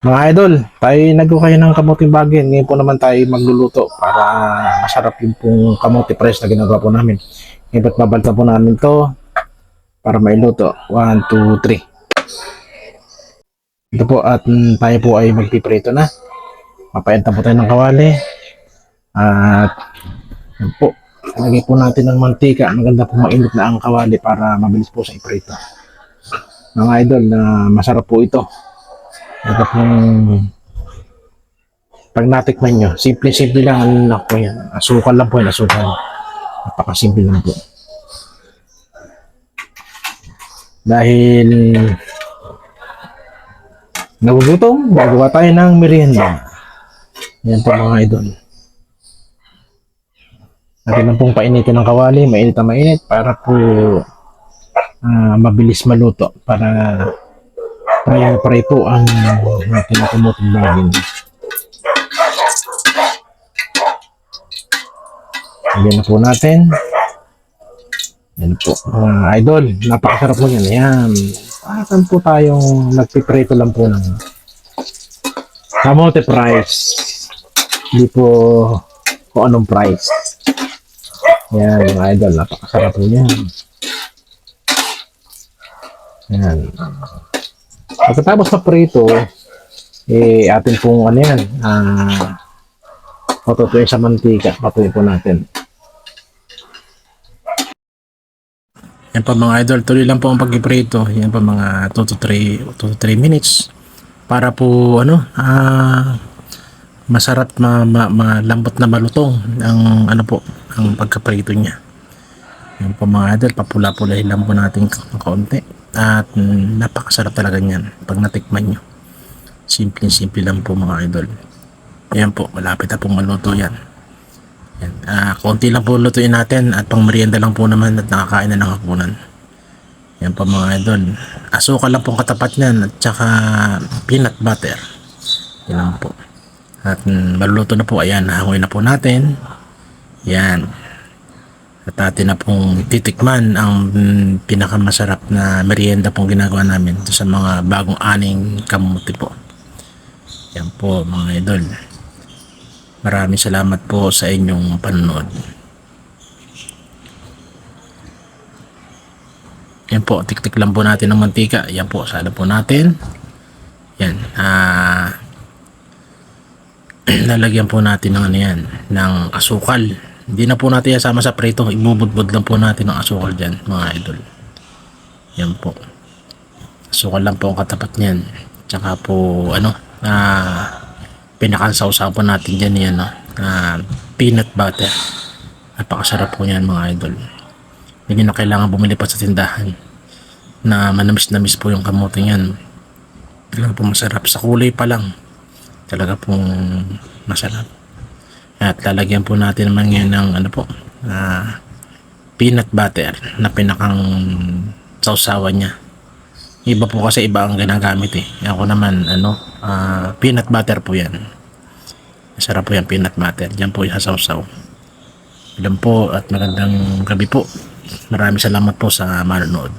Mga idol, tayo nagko kayo ng kamuting bagin. Ngayon po naman tayo magluluto para masarap yung pong kamuti press na ginagawa po namin. Ngayon po't babalta po namin to para mailuto. 1, 2, 3. Ito po at tayo po ay magpiprito na. Mapainta po tayo ng kawali. At yun po, lagay po natin ng mantika. Maganda po mainit na ang kawali para mabilis po sa iprito. Mga idol, na masarap po ito. Ito pong pag natikman nyo, simple-simple lang, ano lang po yan. Asukal lang po yan, asukal. Napakasimple lang po. Dahil nagugutom, gagawa tayo ng merienda. Yan po mga idol. Natin lang pong painitin ng kawali, mainit na mainit, para po mabilis maluto. Para pray po ang tinatumutong bagin. Lagyan na po natin. Yan po, mga idol. Napakasarap po yan. Ayan. Parang po tayong nagpiprito lang po ng kamote price. Hindi po kung anong price. Yan, mga idol. Napakasarap po yan. Yan. Pagkatapos na prito, atin pong ano yan, patutuin sa mantika. Patuloy po natin. Yan pa mga idol, tuloy lang po ang pag-iprito. Yan pa mga 2 to 3 minutes para po masarap malambot na malutong ang ang pagkaprito niya. Yan pa mga idol, papula-pulahin lang po natin ng kaunti at napakasarap talaga niyan pag natikman nyo. Simple lang po mga idol. Yan po, malapit na pong maluto yan. Yan. Konti lang po lutuin natin at pang merienda lang po naman at nakakain na ng hapunan. Yan po mga idol. Asukal lang pong katapat niyan at saka peanut butter. Yan lang po. At maluluto na po. Ayan, nahangoy na po natin. Yan. At atin na pong titikman ang pinakamasarap na merienda pong ginagawa namin sa mga bagong aning kamuti po. Yan po mga idol. Maraming salamat po sa inyong panonood. Yan po, tik-tik lang po natin ng mantika. Yan po, sala po natin. Yan. Lalagyan po natin ng ano yan, ng asukal. Hindi na po natin sama sa prito. Ibubudbud lang po natin ng asukal dyan, mga idol. Yan po. Asukal lang po ang katapat niyan. Tsaka po, pinakansawsaw po natin dyan yan, peanut butter. Napakasarap po yan mga idol. Hindi na kailangan bumili pa sa tindahan na manamis-namis po yung kamote yan. Talaga po masarap. Sa kulay pa lang talaga pong masarap. At lalagyan po natin naman ngayon ng peanut butter na pinakang sausawan niya. Iba po kasi iba ang ginagamit Ako naman peanut butter po yan. Masarap po yan, peanut butter. Diyan po yung sausaw. Ilan po at magandang gabi po. Maraming salamat po sa manonood.